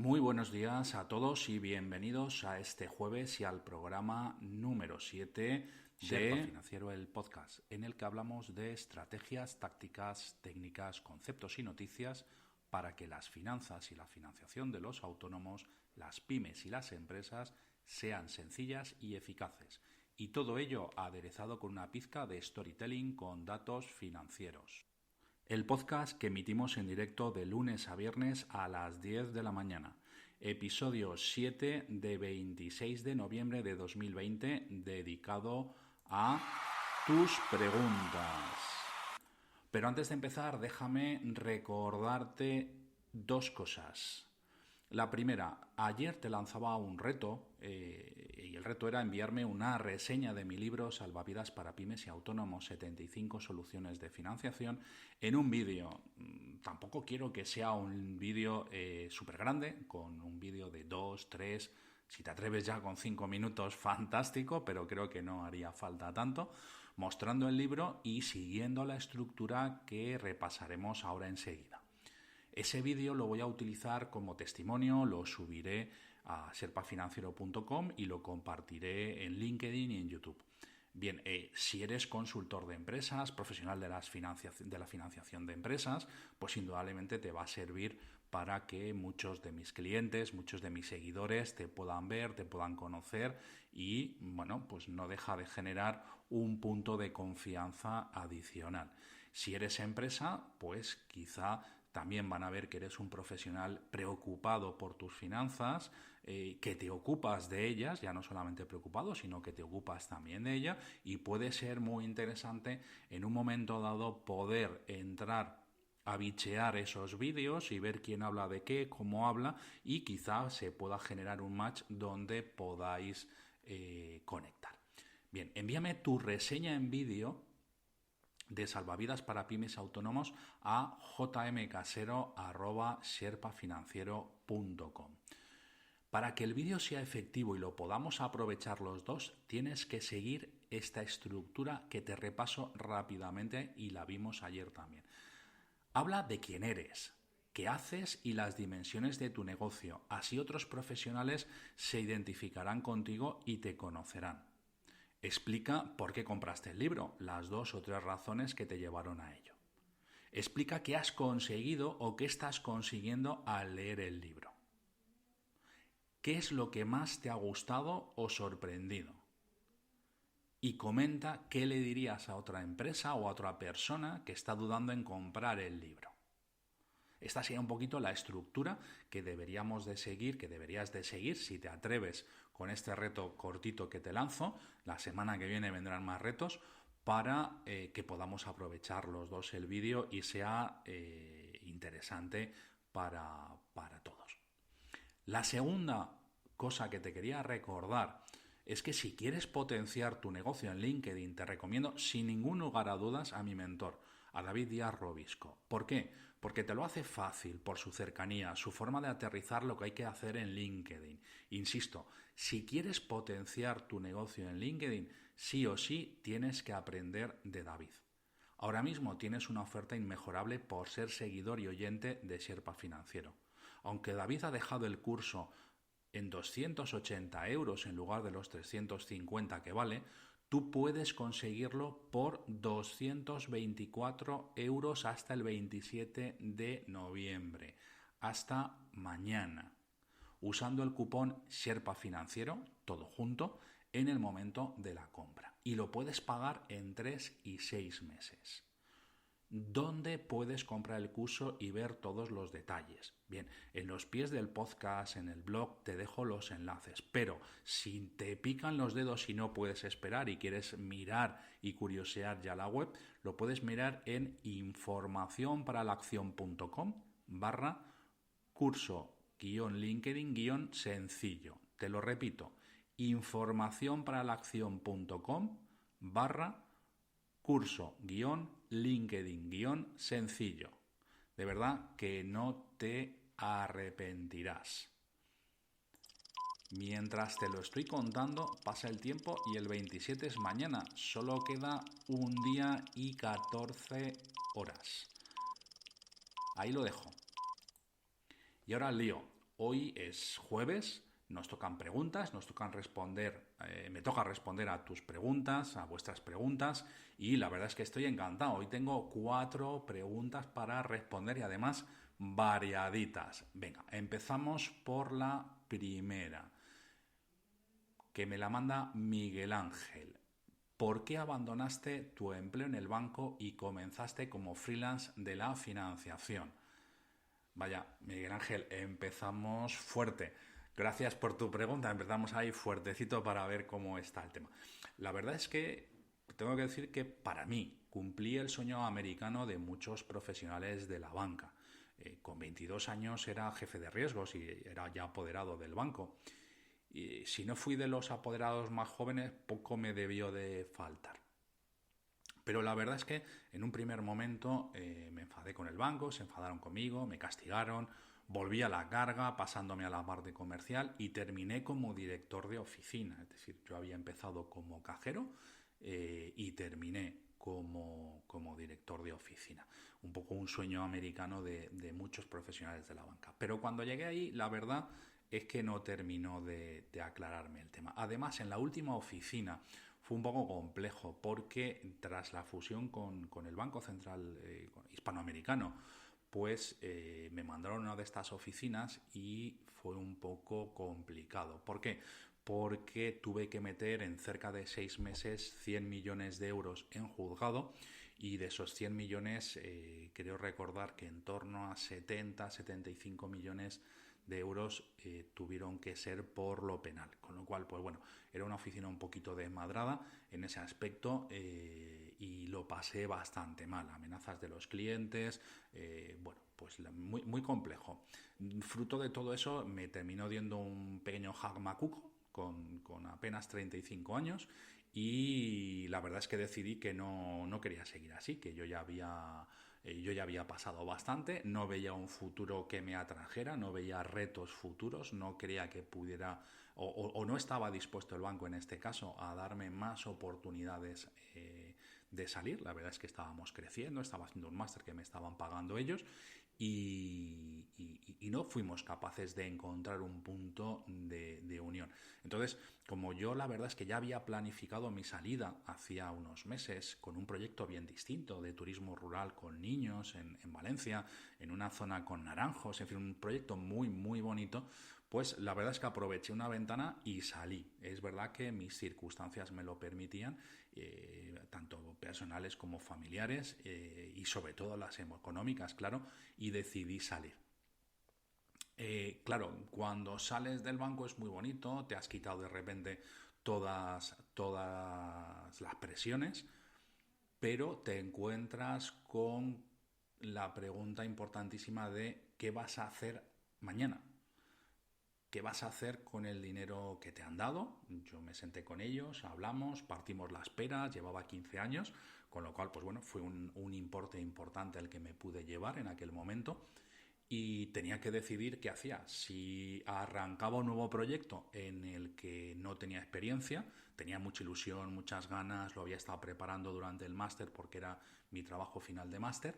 Muy buenos días a todos y bienvenidos a este jueves y al programa número 7 Sherpa de Financiero, el podcast, en el que hablamos de estrategias, tácticas, técnicas, conceptos y noticias para que las finanzas y la financiación de los autónomos, las pymes y las empresas sean sencillas y eficaces. Y todo ello aderezado con una pizca de storytelling con datos financieros. El podcast que emitimos en directo de lunes a viernes a las 10 de la mañana. Episodio 7 de 26 de noviembre de 2020 dedicado a tus preguntas. Pero antes de empezar, déjame recordarte dos cosas. La primera, ayer te lanzaba un reto y el reto era enviarme una reseña de mi libro Salvavidas para pymes y autónomos, 75 soluciones de financiación, en un vídeo. Tampoco quiero que sea un vídeo súper grande, con un vídeo de 2, 3, si te atreves ya con 5 minutos, fantástico, pero creo que no haría falta tanto, mostrando el libro y siguiendo la estructura que repasaremos ahora enseguida. Ese vídeo lo voy a utilizar como testimonio, lo subiré a sherpafinanciero.com y lo compartiré en LinkedIn y en YouTube. Bien, si eres consultor de empresas, profesional de la financiación de empresas, pues indudablemente te va a servir para que muchos de mis clientes, muchos de mis seguidores te puedan ver, te puedan conocer y, bueno, pues no deja de generar un punto de confianza adicional. Si eres empresa, pues quizá también van a ver que eres un profesional preocupado por tus finanzas, que te ocupas de ellas, ya no solamente preocupado, sino que te ocupas también de ellas, y puede ser muy interesante en un momento dado poder entrar a bichear esos vídeos y ver quién habla de qué, cómo habla, y quizá se pueda generar un match donde podáis conectar. Bien, envíame tu reseña en vídeo de Salvavidas para pymes autónomos a jmcasero@sherpafinanciero.com. Para que el vídeo sea efectivo y lo podamos aprovechar los dos, tienes que seguir esta estructura que te repaso rápidamente y la vimos ayer también. Habla de quién eres, qué haces y las dimensiones de tu negocio. Así otros profesionales se identificarán contigo y te conocerán. Explica por qué compraste el libro, las 2 o 3 razones que te llevaron a ello. Explica qué has conseguido o qué estás consiguiendo al leer el libro. ¿Qué es lo que más te ha gustado o sorprendido? Y comenta qué le dirías a otra empresa o a otra persona que está dudando en comprar el libro. Esta sería un poquito la estructura que deberíamos de seguir, que deberías de seguir si te atreves con este reto cortito que te lanzo. La semana que viene vendrán más retos para que podamos aprovechar los dos el vídeo y sea interesante para todos. La segunda cosa que te quería recordar es que si quieres potenciar tu negocio en LinkedIn, te recomiendo sin ningún lugar a dudas a mi mentor, a David Díaz Robisco. ¿Por qué? Porque te lo hace fácil por su cercanía, su forma de aterrizar lo que hay que hacer en LinkedIn. Insisto, si quieres potenciar tu negocio en LinkedIn, sí o sí tienes que aprender de David. Ahora mismo tienes una oferta inmejorable por ser seguidor y oyente de Sherpa Financiero. Aunque David ha dejado el curso en 280 euros en lugar de los 350 que vale, tú puedes conseguirlo por 224 euros hasta el 27 de noviembre, hasta mañana, usando el cupón Sherpa Financiero, todo junto, en el momento de la compra. Y lo puedes pagar en 3 y 6 meses. ¿Dónde puedes comprar el curso y ver todos los detalles? Bien, en los pies del podcast, en el blog, te dejo los enlaces, pero si te pican los dedos y no puedes esperar y quieres mirar y curiosear ya la web, lo puedes mirar en informacionparalaaccion.com/curso-linkedin-sencillo. Te lo repito, informacionparalaaccion.com/curso-linkedin-sencillo. De verdad que no te arrepentirás. Mientras te lo estoy contando, pasa el tiempo y el 27 es mañana. Solo queda un día y 14 horas. Ahí lo dejo. Y ahora al lío. Hoy es jueves, nos tocan preguntas, me toca responder a tus preguntas, a vuestras preguntas, y la verdad es que estoy encantado. Hoy tengo 4 preguntas para responder y además variaditas. Venga, empezamos por la primera, que me la manda Miguel Ángel. ¿Por qué abandonaste tu empleo en el banco y comenzaste como freelance de la financiación? Vaya, Miguel Ángel, empezamos fuerte. Gracias por tu pregunta. Empezamos ahí fuertecito para ver cómo está el tema. La verdad es que tengo que decir que para mí cumplí el sueño americano de muchos profesionales de la banca. Con 22 años era jefe de riesgos y era ya apoderado del banco. Y si no fui de los apoderados más jóvenes, poco me debió de faltar. Pero la verdad es que en un primer momento me enfadé con el banco, se enfadaron conmigo, me castigaron, volví a la carga pasándome a la parte comercial y terminé como director de oficina. Es decir, yo había empezado como cajero y terminé como director de oficina. Un poco un sueño americano de muchos profesionales de la banca. Pero cuando llegué ahí, la verdad es que no terminó de aclararme el tema. Además, en la última oficina fue un poco complejo porque tras la fusión con el Banco Central Hispanoamericano, pues me mandaron a una de estas oficinas y fue un poco complicado. ¿Por qué? Porque tuve que meter en cerca de 6 meses 100 millones de euros en juzgado y de esos 100 millones creo recordar que en torno a 75 millones de euros tuvieron que ser por lo penal, con lo cual pues bueno, era una oficina un poquito desmadrada en ese aspecto y lo pasé bastante mal, amenazas de los clientes, bueno, pues muy, muy complejo. Fruto de todo eso me terminó dando un pequeño jagmacuco con apenas 35 años y la verdad es que decidí que no quería seguir así, que yo ya había pasado bastante, no veía un futuro que me atrajera, no veía retos futuros, no creía que pudiera o no estaba dispuesto el banco en este caso a darme más oportunidades de salir. La verdad es que estábamos creciendo, estaba haciendo un máster que me estaban pagando ellos y no fuimos capaces de encontrar un punto de unión. Entonces, como yo la verdad es que ya había planificado mi salida hacía unos meses con un proyecto bien distinto de turismo rural con niños en Valencia, en una zona con naranjos, en fin, un proyecto muy, muy bonito, pues la verdad es que aproveché una ventana y salí. Es verdad que mis circunstancias me lo permitían, tanto personales como familiares y sobre todo las económicas, claro, y decidí salir. Claro, cuando sales del banco es muy bonito, te has quitado de repente todas las presiones, pero te encuentras con la pregunta importantísima de ¿qué vas a hacer mañana? ¿Qué vas a hacer con el dinero que te han dado? Yo me senté con ellos, hablamos, partimos las peras, llevaba 15 años, con lo cual, pues bueno, fue un importe importante el que me pude llevar en aquel momento y tenía que decidir qué hacía. Si arrancaba un nuevo proyecto en el que no tenía experiencia, tenía mucha ilusión, muchas ganas, lo había estado preparando durante el máster porque era mi trabajo final de máster,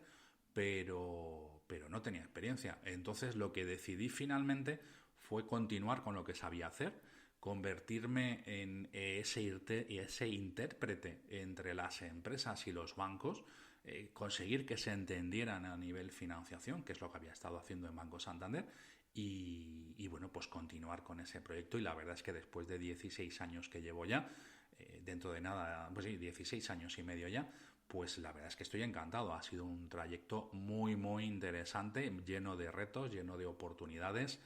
pero no tenía experiencia. Entonces lo que decidí finalmente fue continuar con lo que sabía hacer, convertirme en ese intérprete entre las empresas y los bancos, conseguir que se entendieran a nivel financiación, que es lo que había estado haciendo en Banco Santander, y bueno, pues continuar con ese proyecto. Y la verdad es que después de 16 años que llevo ya, dentro de nada, pues sí, 16 años y medio ya, pues la verdad es que estoy encantado. Ha sido un trayecto muy, muy interesante, lleno de retos, lleno de oportunidades,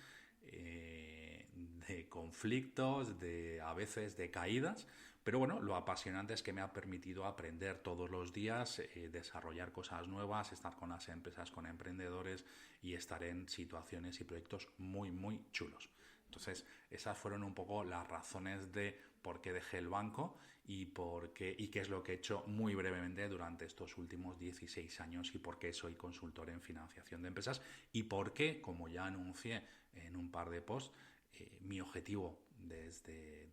de conflictos, a veces de caídas, pero bueno, lo apasionante es que me ha permitido aprender todos los días, desarrollar cosas nuevas, estar con las empresas, con emprendedores y estar en situaciones y proyectos muy, muy chulos. Entonces, esas fueron un poco las razones de por qué dejé el banco y qué es lo que he hecho muy brevemente durante estos últimos 16 años y por qué soy consultor en financiación de empresas y por qué, como ya anuncié en un par de posts, mi objetivo desde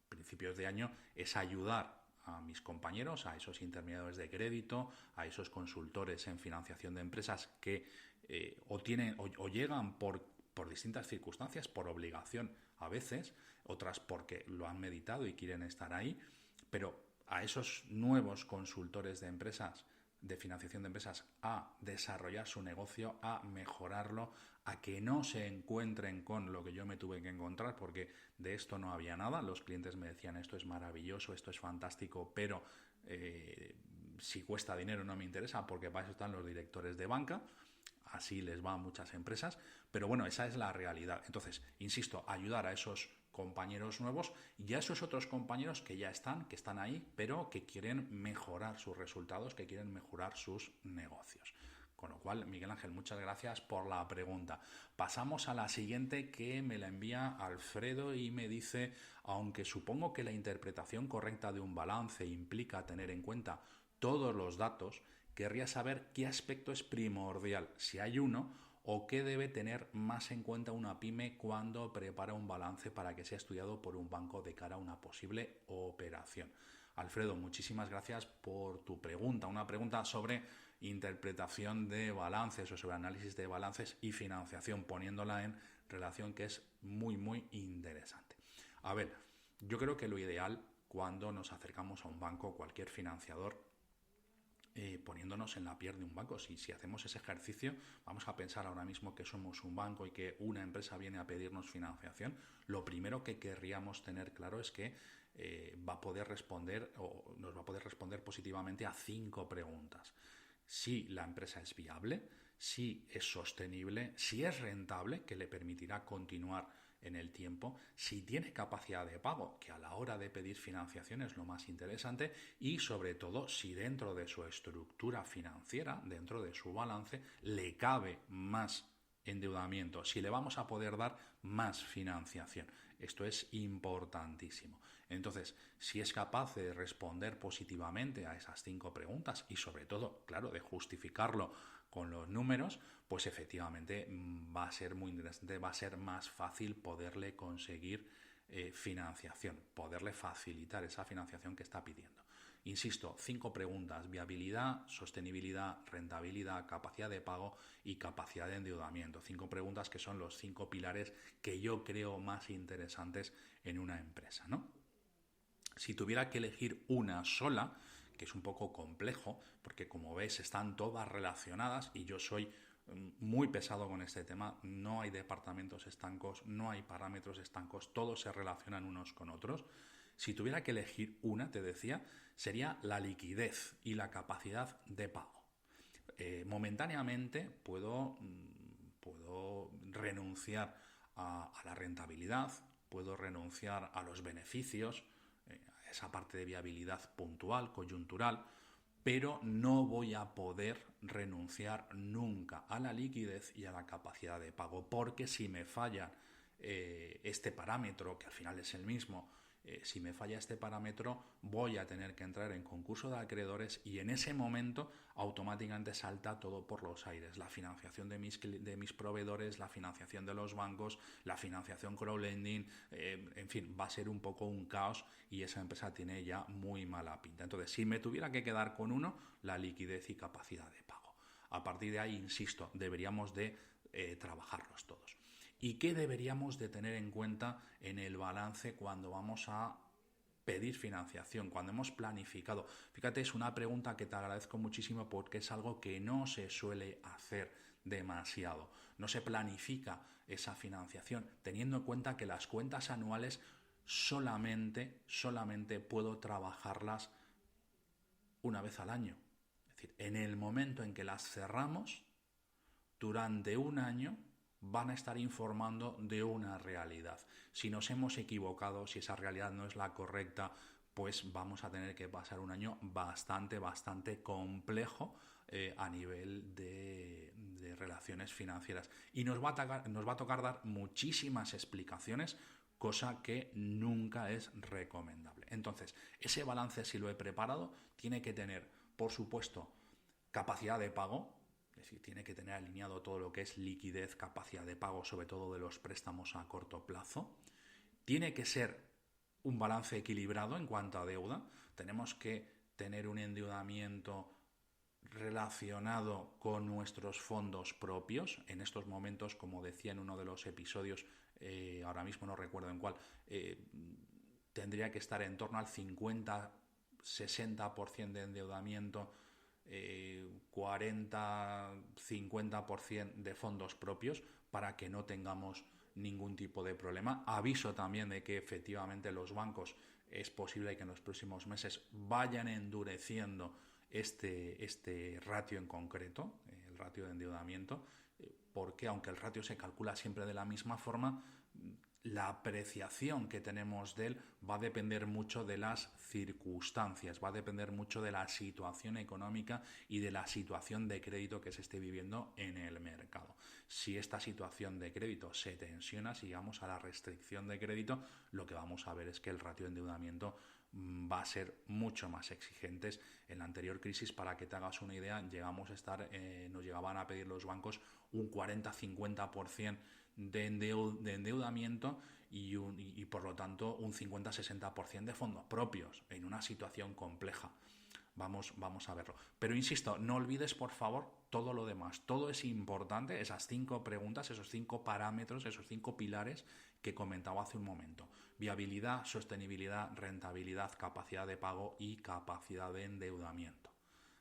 principios de año es ayudar a mis compañeros, a esos intermediarios de crédito, a esos consultores en financiación de empresas que o llegan por distintas circunstancias, por obligación a veces, otras porque lo han meditado y quieren estar ahí, pero a esos nuevos consultores de empresas, de financiación de empresas, a desarrollar su negocio, a mejorarlo, a que no se encuentren con lo que yo me tuve que encontrar, porque de esto no había nada. Los clientes me decían, esto es maravilloso, esto es fantástico, pero si cuesta dinero no me interesa, porque para eso están los directores de banca. Así les va a muchas empresas, pero bueno, esa es la realidad. Entonces, insisto, ayudar a esos compañeros nuevos y a esos otros compañeros que ya están, que están ahí, pero que quieren mejorar sus resultados, que quieren mejorar sus negocios. Con lo cual, Miguel Ángel, muchas gracias por la pregunta. Pasamos a la siguiente, que me la envía Alfredo y me dice, aunque supongo que la interpretación correcta de un balance implica tener en cuenta todos los datos, querría saber qué aspecto es primordial, si hay uno, o qué debe tener más en cuenta una pyme cuando prepara un balance para que sea estudiado por un banco de cara a una posible operación. Alfredo, muchísimas gracias por tu pregunta. Una pregunta sobre interpretación de balances o sobre análisis de balances y financiación, poniéndola en relación, que es muy, muy interesante. A ver, yo creo que lo ideal cuando nos acercamos a un banco o cualquier financiador, poniéndonos en la piel de un banco. Si hacemos ese ejercicio, vamos a pensar ahora mismo que somos un banco y que una empresa viene a pedirnos financiación. Lo primero que querríamos tener claro es que va a poder responder o nos va a poder responder positivamente a 5 preguntas. Si la empresa es viable, si es sostenible, si es rentable, que le permitirá continuar en el tiempo, si tiene capacidad de pago, que a la hora de pedir financiación es lo más interesante, y sobre todo si dentro de su estructura financiera, dentro de su balance, le cabe más endeudamiento, si le vamos a poder dar más financiación. Esto es importantísimo. Entonces, si es capaz de responder positivamente a esas 5 preguntas y sobre todo, claro, de justificarlo con los números, pues efectivamente va a ser muy interesante, va a ser más fácil poderle conseguir financiación, poderle facilitar esa financiación que está pidiendo. Insisto, 5 preguntas: viabilidad, sostenibilidad, rentabilidad, capacidad de pago y capacidad de endeudamiento. 5 preguntas que son los 5 pilares que yo creo más interesantes en una empresa, ¿no? Si tuviera que elegir una sola, que es un poco complejo, porque como ves están todas relacionadas y yo soy muy pesado con este tema, no hay departamentos estancos, no hay parámetros estancos, todos se relacionan unos con otros. Si tuviera que elegir una, te decía, sería la liquidez y la capacidad de pago. Momentáneamente puedo renunciar a la rentabilidad, puedo renunciar a los beneficios, a esa parte de viabilidad puntual, coyuntural, pero no voy a poder renunciar nunca a la liquidez y a la capacidad de pago, porque si me falla este parámetro, que al final es el mismo, si me falla este parámetro, voy a tener que entrar en concurso de acreedores y en ese momento automáticamente salta todo por los aires. La financiación de mis proveedores, la financiación de los bancos, la financiación crowdlending, en fin, va a ser un poco un caos y esa empresa tiene ya muy mala pinta. Entonces, si me tuviera que quedar con uno, la liquidez y capacidad de pago. A partir de ahí, insisto, deberíamos de trabajarlos todos. ¿Y qué deberíamos de tener en cuenta en el balance cuando vamos a pedir financiación, cuando hemos planificado? Fíjate, es una pregunta que te agradezco muchísimo porque es algo que no se suele hacer demasiado. No se planifica esa financiación, teniendo en cuenta que las cuentas anuales solamente puedo trabajarlas una vez al año. Es decir, en el momento en que las cerramos, durante un año van a estar informando de una realidad. Si nos hemos equivocado, si esa realidad no es la correcta, pues vamos a tener que pasar un año bastante complejo a nivel de relaciones financieras. Y nos va a tocar dar muchísimas explicaciones, cosa que nunca es recomendable. Entonces, ese balance, si lo he preparado, tiene que tener, por supuesto, capacidad de pago. Es decir, tiene que tener alineado todo lo que es liquidez, capacidad de pago, sobre todo de los préstamos a corto plazo. Tiene que ser un balance equilibrado en cuanto a deuda. Tenemos que tener un endeudamiento relacionado con nuestros fondos propios. En estos momentos, como decía en uno de los episodios, ahora mismo no recuerdo en cuál, tendría que estar en torno al 50-60% de endeudamiento, 40-50% de fondos propios, para que no tengamos ningún tipo de problema. Aviso también de que efectivamente los bancos es posible que en los próximos meses vayan endureciendo este ratio en concreto, el ratio de endeudamiento, porque aunque el ratio se calcula siempre de la misma forma, la apreciación que tenemos de él va a depender mucho de las circunstancias, va a depender mucho de la situación económica y de la situación de crédito que se esté viviendo en el mercado. Si esta situación de crédito se tensiona, si llegamos a la restricción de crédito, lo que vamos a ver es que el ratio de endeudamiento va a ser mucho más exigentes. En la anterior crisis, para que te hagas una idea, llegamos a estar, nos llegaban a pedir los bancos un 40-50% de endeudamiento y por lo tanto un 50-60% de fondos propios en una situación compleja. Vamos a verlo. Pero insisto, no olvides por favor todo lo demás. Todo es importante, esas 5 preguntas, esos 5 parámetros, esos 5 pilares que comentaba hace un momento. Viabilidad, sostenibilidad, rentabilidad, capacidad de pago y capacidad de endeudamiento.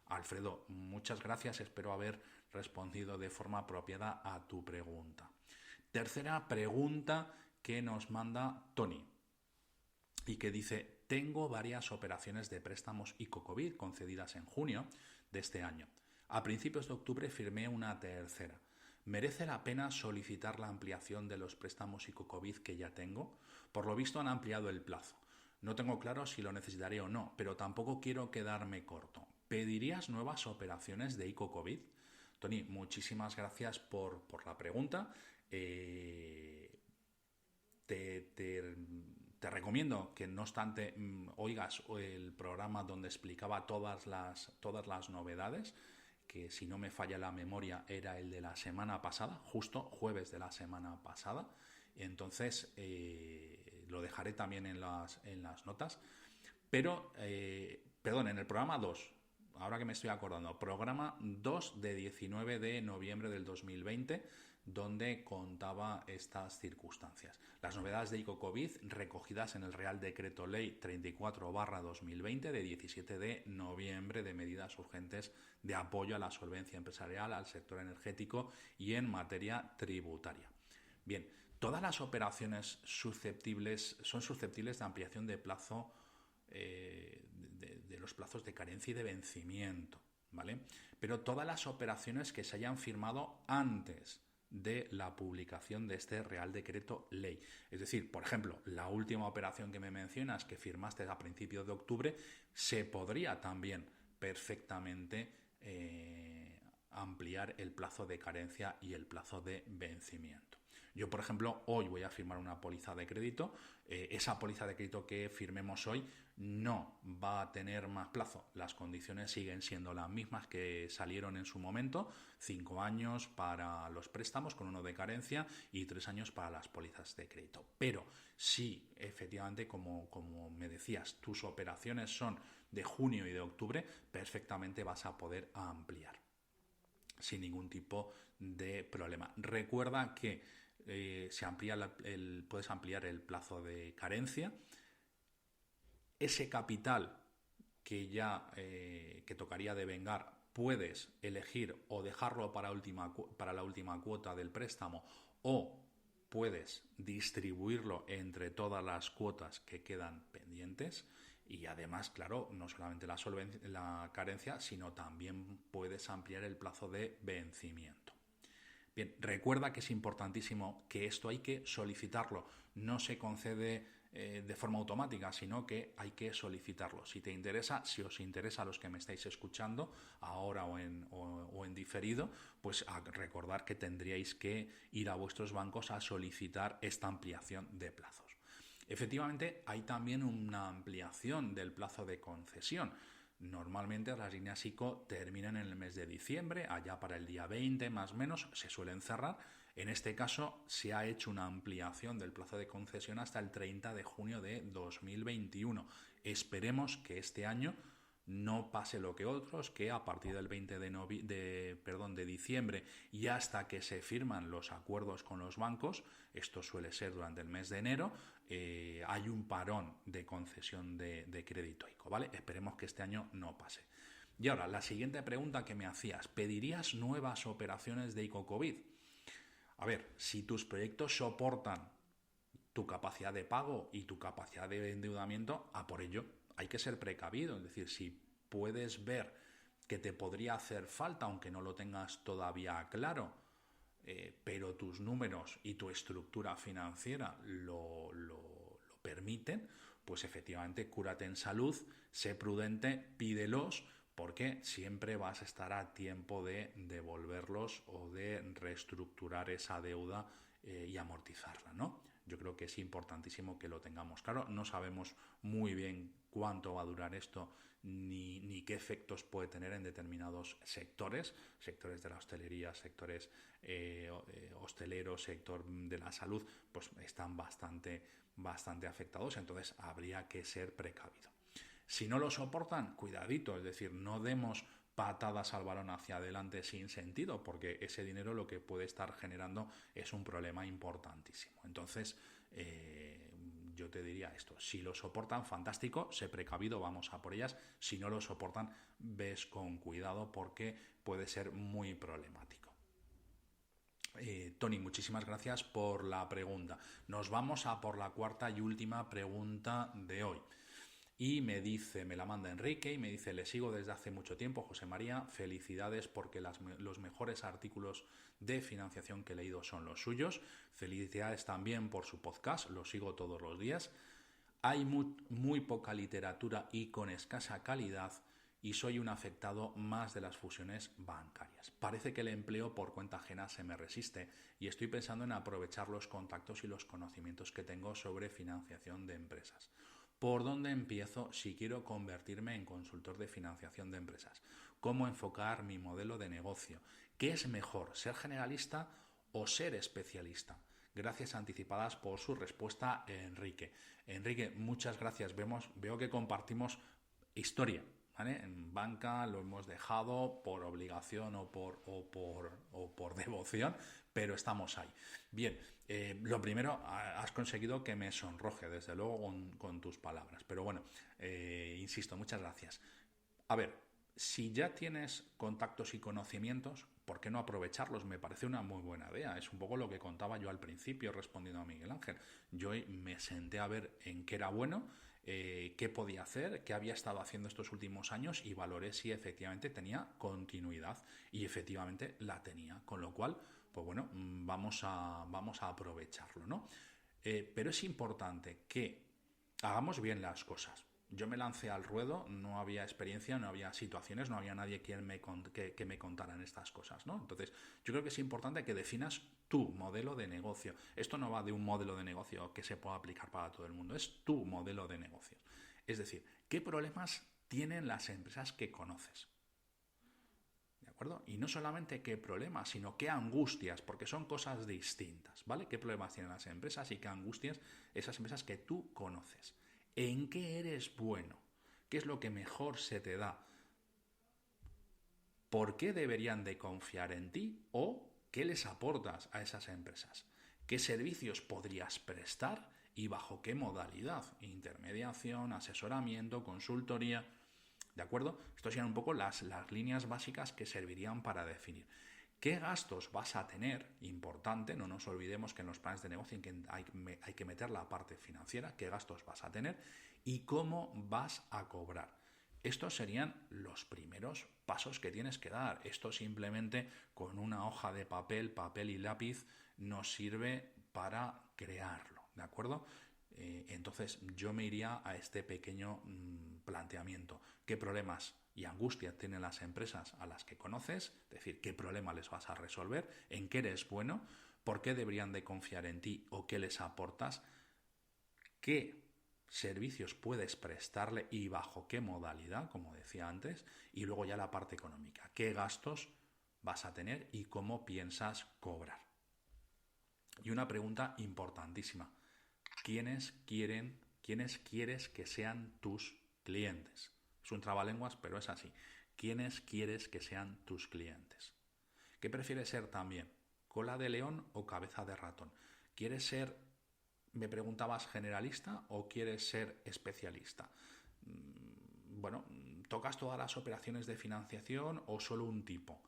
Alfredo, muchas gracias. Espero haber respondido de forma apropiada a tu pregunta. Tercera pregunta que nos manda Tony y que dice: tengo varias operaciones de préstamos ICO-COVID concedidas en junio de este año. A principios de octubre firmé una tercera. ¿Merece la pena solicitar la ampliación de los préstamos ICO-COVID que ya tengo? Por lo visto han ampliado el plazo. No tengo claro si lo necesitaré o no, pero tampoco quiero quedarme corto. ¿Pedirías nuevas operaciones de ICO-COVID? Tony, muchísimas gracias por la pregunta. Te recomiendo que, no obstante, oigas el programa donde explicaba todas las novedades, que si no me falla la memoria era el de la semana pasada, justo jueves de la semana pasada. Entonces lo dejaré también en las notas. Pero, perdón, en el programa 2, ahora que me estoy acordando, programa 2 de 19 de noviembre del 2020, donde contaba estas circunstancias. Las novedades de ICO-COVID recogidas en el Real Decreto Ley 34/2020 de 17 de noviembre de medidas urgentes de apoyo a la solvencia empresarial, al sector energético y en materia tributaria. Bien, todas las operaciones son susceptibles de ampliación de plazo, de los plazos de carencia y de vencimiento, ¿vale? Pero todas las operaciones que se hayan firmado antes de la publicación de este Real Decreto Ley. Es decir, por ejemplo, la última operación que me mencionas, que firmaste a principios de octubre, se podría también perfectamente ampliar el plazo de carencia y el plazo de vencimiento. Yo, por ejemplo, hoy voy a firmar una póliza de crédito. Esa póliza de crédito que firmemos hoy no va a tener más plazo. Las condiciones siguen siendo las mismas que salieron en su momento: 5 años para los préstamos con 1 de carencia y 3 años para las pólizas de crédito. Pero si efectivamente, como me decías, tus operaciones son de junio y de octubre, perfectamente vas a poder ampliar sin ningún tipo de problema. Recuerda que puedes ampliar el plazo de carencia. Ese capital que ya que tocaría devengar, puedes elegir o dejarlo para la última cuota del préstamo, o puedes distribuirlo entre todas las cuotas que quedan pendientes. Y además, claro, no solamente la carencia, sino también puedes ampliar el plazo de vencimiento. Bien, recuerda que es importantísimo que esto hay que solicitarlo. No se concede de forma automática, sino que hay que solicitarlo. Si os interesa a los que me estáis escuchando ahora o en diferido, pues recordar que tendríais que ir a vuestros bancos a solicitar esta ampliación de plazos. Efectivamente, hay también una ampliación del plazo de concesión. Normalmente las líneas ICO terminan en el mes de diciembre, allá para el día 20 más o menos, se suelen cerrar. En este caso se ha hecho una ampliación del plazo de concesión hasta el 30 de junio de 2021. Esperemos que este año no pase lo que otros, que a partir del 20 de diciembre y hasta que se firman los acuerdos con los bancos, esto suele ser durante el mes de enero, hay un parón de concesión de crédito ICO, ¿vale? Esperemos que este año no pase. Y ahora, la siguiente pregunta que me hacías, ¿pedirías nuevas operaciones de ICO COVID? A ver, si tus proyectos soportan tu capacidad de pago y tu capacidad de endeudamiento, a por ello hay que ser precavido. Es decir, si puedes ver que te podría hacer falta, aunque no lo tengas todavía claro, pero tus números y tu estructura financiera lo permiten, pues efectivamente cúrate en salud, sé prudente, pídelos, porque siempre vas a estar a tiempo de devolverlos o de reestructurar esa deuda y amortizarla, ¿no? Yo creo que es importantísimo que lo tengamos claro. No sabemos muy bien cuánto va a durar esto ni qué efectos puede tener en determinados sectores de la hostelería, sectores hosteleros, sector de la salud, pues están bastante afectados, entonces habría que ser precavido. Si no lo soportan, cuidadito, es decir, no demos patadas al balón hacia adelante sin sentido, porque ese dinero lo que puede estar generando es un problema importantísimo. Entonces, yo te diría esto, si lo soportan, fantástico, sé precavido, vamos a por ellas. Si no lo soportan, ves con cuidado porque puede ser muy problemático. Tony, muchísimas gracias por la pregunta. Nos vamos a por la cuarta y última pregunta de hoy. Y me la manda Enrique y me dice: le sigo desde hace mucho tiempo, José María, felicidades porque los mejores artículos de financiación que he leído son los suyos. Felicidades también por su podcast, lo sigo todos los días. Hay muy poca literatura y con escasa calidad y soy un afectado más de las fusiones bancarias. Parece que el empleo por cuenta ajena se me resiste y estoy pensando en aprovechar los contactos y los conocimientos que tengo sobre financiación de empresas. ¿Por dónde empiezo si quiero convertirme en consultor de financiación de empresas? ¿Cómo enfocar mi modelo de negocio? ¿Qué es mejor, ser generalista o ser especialista? Gracias anticipadas por su respuesta, Enrique. Enrique, muchas gracias. Veo que compartimos historia, ¿vale? En banca lo hemos dejado por obligación o por devoción, pero estamos ahí. Bien, lo primero, has conseguido que me sonroje, desde luego, con tus palabras. Pero bueno, insisto, muchas gracias. A ver, si ya tienes contactos y conocimientos, ¿por qué no aprovecharlos? Me parece una muy buena idea. Es un poco lo que contaba yo al principio respondiendo a Miguel Ángel. Yo me senté a ver en qué era bueno, qué podía hacer, qué había estado haciendo estos últimos años y valoré si efectivamente tenía continuidad. Y efectivamente la tenía, con lo cual, pues bueno, vamos a aprovecharlo, ¿no? Pero es importante que hagamos bien las cosas. Yo me lancé al ruedo, no había experiencia, no había situaciones, no había nadie que me contaran estas cosas, ¿no? Entonces, yo creo que es importante que definas tu modelo de negocio. Esto no va de un modelo de negocio que se pueda aplicar para todo el mundo, es tu modelo de negocio. Es decir, ¿qué problemas tienen las empresas que conoces? ¿De acuerdo? Y no solamente qué problemas, sino qué angustias, porque son cosas distintas, ¿vale? ¿Qué problemas tienen las empresas y qué angustias esas empresas que tú conoces? ¿En qué eres bueno? ¿Qué es lo que mejor se te da? ¿Por qué deberían de confiar en ti? ¿O qué les aportas a esas empresas? ¿Qué servicios podrías prestar y bajo qué modalidad? Intermediación, asesoramiento, consultoría. ¿De acuerdo? Estas serían un poco las líneas básicas que servirían para definir. ¿Qué gastos vas a tener? Importante, no nos olvidemos que en los planes de negocio hay que meter la parte financiera, qué gastos vas a tener y cómo vas a cobrar. Estos serían los primeros pasos que tienes que dar. Esto simplemente con una hoja de papel y lápiz nos sirve para crearlo, ¿de acuerdo? Entonces yo me iría a este pequeño planteamiento. ¿Qué problemas y angustia tienen las empresas a las que conoces? Es decir, ¿qué problema les vas a resolver? ¿En qué eres bueno? ¿Por qué deberían de confiar en ti o qué les aportas? ¿Qué servicios puedes prestarle y bajo qué modalidad, como decía antes? Y luego ya la parte económica. ¿Qué gastos vas a tener y cómo piensas cobrar? Y una pregunta importantísima. ¿Quiénes quieres que sean tus clientes? Es un trabalenguas, pero es así. ¿Quiénes quieres que sean tus clientes? ¿Qué prefieres ser también? ¿Cola de león o cabeza de ratón? ¿Quieres ser, me preguntabas, generalista o quieres ser especialista? Bueno, ¿tocas todas las operaciones de financiación o solo un tipo?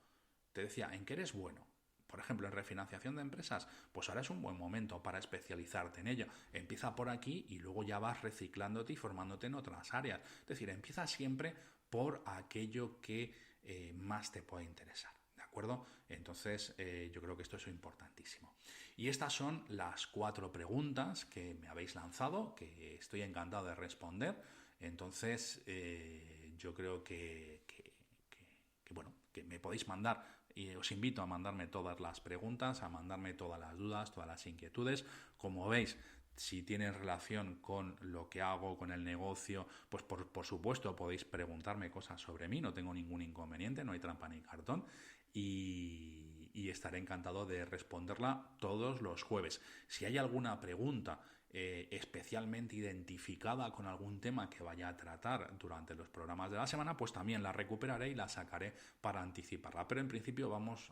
Te decía, ¿en qué eres bueno? Por ejemplo, en refinanciación de empresas, pues ahora es un buen momento para especializarte en ello. Empieza por aquí y luego ya vas reciclándote y formándote en otras áreas. Es decir, empieza siempre por aquello que más te puede interesar. ¿De acuerdo? Entonces, yo creo que esto es importantísimo. Y estas son las 4 preguntas que me habéis lanzado, que estoy encantado de responder. Entonces, yo creo que bueno, que me podéis mandar. Y os invito a mandarme todas las preguntas, a mandarme todas las dudas, todas las inquietudes. Como veis, si tienen relación con lo que hago, con el negocio, pues por supuesto podéis preguntarme cosas sobre mí, no tengo ningún inconveniente, no hay trampa ni cartón. Y estaré encantado de responderla todos los jueves. Si hay alguna pregunta especialmente identificada con algún tema que vaya a tratar durante los programas de la semana, pues también la recuperaré y la sacaré para anticiparla. Pero en principio vamos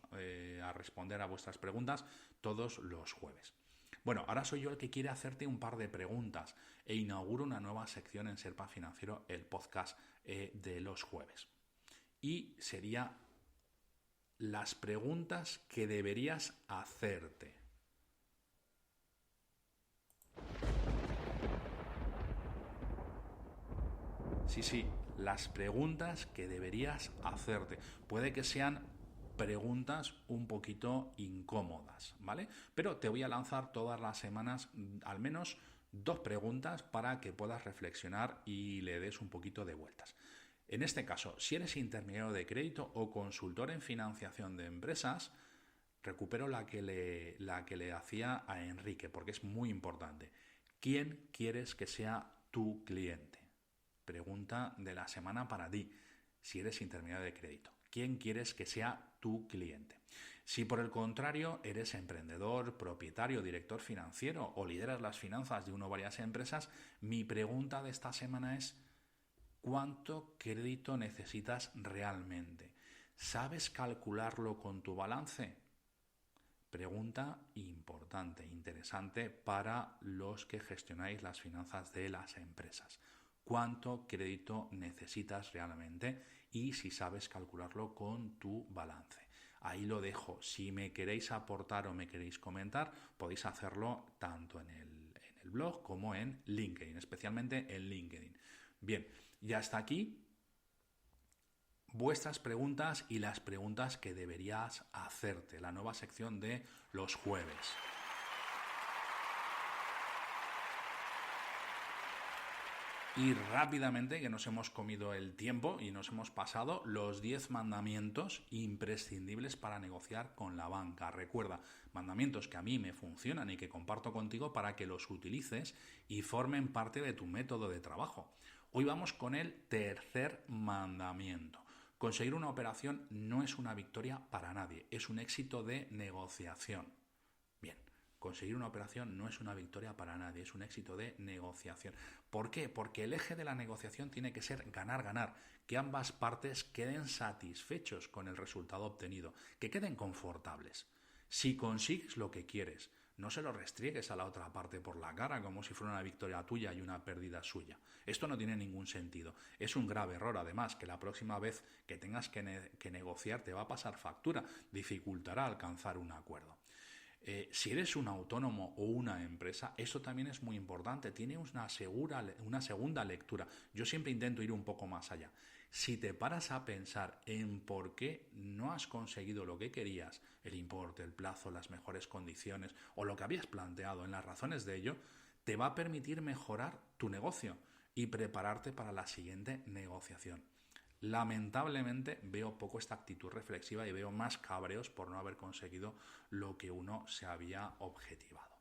a responder a vuestras preguntas todos los jueves. Bueno, ahora soy yo el que quiere hacerte un par de preguntas e inauguro una nueva sección en Sherpa Financiero, el podcast de los jueves. Y sería las preguntas que deberías hacerte. Sí, las preguntas que deberías hacerte. Puede que sean preguntas un poquito incómodas, ¿vale? Pero te voy a lanzar todas las semanas al menos 2 preguntas para que puedas reflexionar y le des un poquito de vueltas. En este caso, si eres intermediario de crédito o consultor en financiación de empresas, recupero la que le hacía a Enrique, porque es muy importante. ¿Quién quieres que sea tu cliente? Pregunta de la semana para ti, si eres intermediario de crédito. ¿Quién quieres que sea tu cliente? Si por el contrario eres emprendedor, propietario, director financiero o lideras las finanzas de una o varias empresas, mi pregunta de esta semana es: ¿cuánto crédito necesitas realmente? ¿Sabes calcularlo con tu balance? Pregunta importante, interesante para los que gestionáis las finanzas de las empresas. ¿Cuánto crédito necesitas realmente y si sabes calcularlo con tu balance? Ahí lo dejo. Si me queréis aportar o me queréis comentar, podéis hacerlo tanto en el blog como en LinkedIn, especialmente en LinkedIn. Bien, ya está aquí vuestras preguntas y las preguntas que deberías hacerte, la nueva sección de los jueves. Y rápidamente, que nos hemos comido el tiempo y nos hemos pasado, los 10 mandamientos imprescindibles para negociar con la banca. Recuerda, mandamientos que a mí me funcionan y que comparto contigo para que los utilices y formen parte de tu método de trabajo. Hoy vamos con el tercer mandamiento. Conseguir una operación no es una victoria para nadie, es un éxito de negociación. Bien. Conseguir una operación no es una victoria para nadie, es un éxito de negociación. ¿Por qué? Porque el eje de la negociación tiene que ser ganar-ganar, que ambas partes queden satisfechos con el resultado obtenido, que queden confortables. Si consigues lo que quieres, no se lo restriegues a la otra parte por la cara como si fuera una victoria tuya y una pérdida suya. Esto no tiene ningún sentido. Es un grave error, además, que la próxima vez que tengas que negociar te va a pasar factura, dificultará alcanzar un acuerdo. Si eres un autónomo o una empresa, eso también es muy importante. Tiene una segunda lectura. Yo siempre intento ir un poco más allá. Si te paras a pensar en por qué no has conseguido lo que querías, el importe, el plazo, las mejores condiciones o lo que habías planteado en las razones de ello, te va a permitir mejorar tu negocio y prepararte para la siguiente negociación. Lamentablemente veo poco esta actitud reflexiva y veo más cabreos por no haber conseguido lo que uno se había objetivado.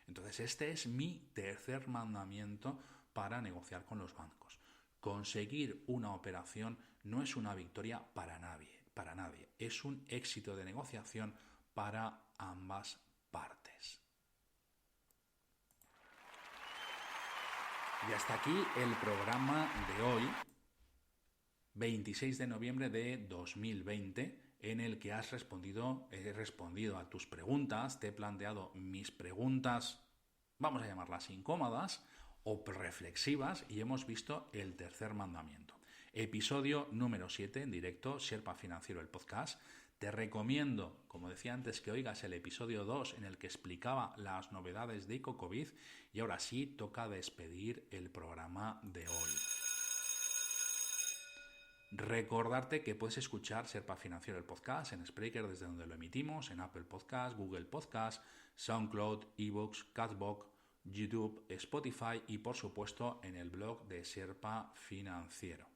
Entonces, este es mi tercer mandamiento para negociar con los bancos. Conseguir una operación no es una victoria para nadie, es un éxito de negociación para ambas partes. Y hasta aquí el programa de hoy. 26 de noviembre de 2020, en el que he respondido a tus preguntas, te he planteado mis preguntas, vamos a llamarlas incómodas o reflexivas, y hemos visto el tercer mandamiento. Episodio número 7 en directo, Sherpa Financiero, el podcast. Te recomiendo, como decía antes, que oigas el episodio 2 en el que explicaba las novedades de ICOCOVID, y ahora sí toca despedir el programa de hoy. Recordarte que puedes escuchar Sherpa Financiero, el podcast, en Spreaker, desde donde lo emitimos, en Apple Podcast, Google Podcast, SoundCloud, iVoox, Castbox, YouTube, Spotify y, por supuesto, en el blog de Sherpa Financiero.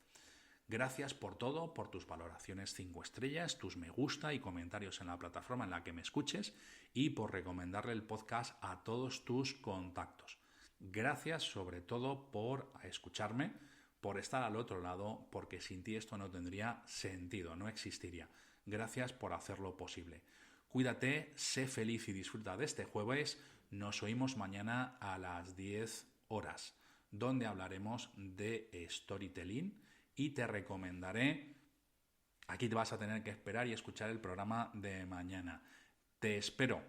Gracias por todo, por tus valoraciones 5 estrellas, tus me gusta y comentarios en la plataforma en la que me escuches, y por recomendarle el podcast a todos tus contactos. Gracias sobre todo por escucharme, por estar al otro lado, porque sin ti esto no tendría sentido, no existiría. Gracias por hacerlo posible. Cuídate, sé feliz y disfruta de este jueves. Nos oímos mañana a las 10 horas, donde hablaremos de storytelling. Y te recomendaré, aquí te vas a tener que esperar y escuchar el programa de mañana. Te espero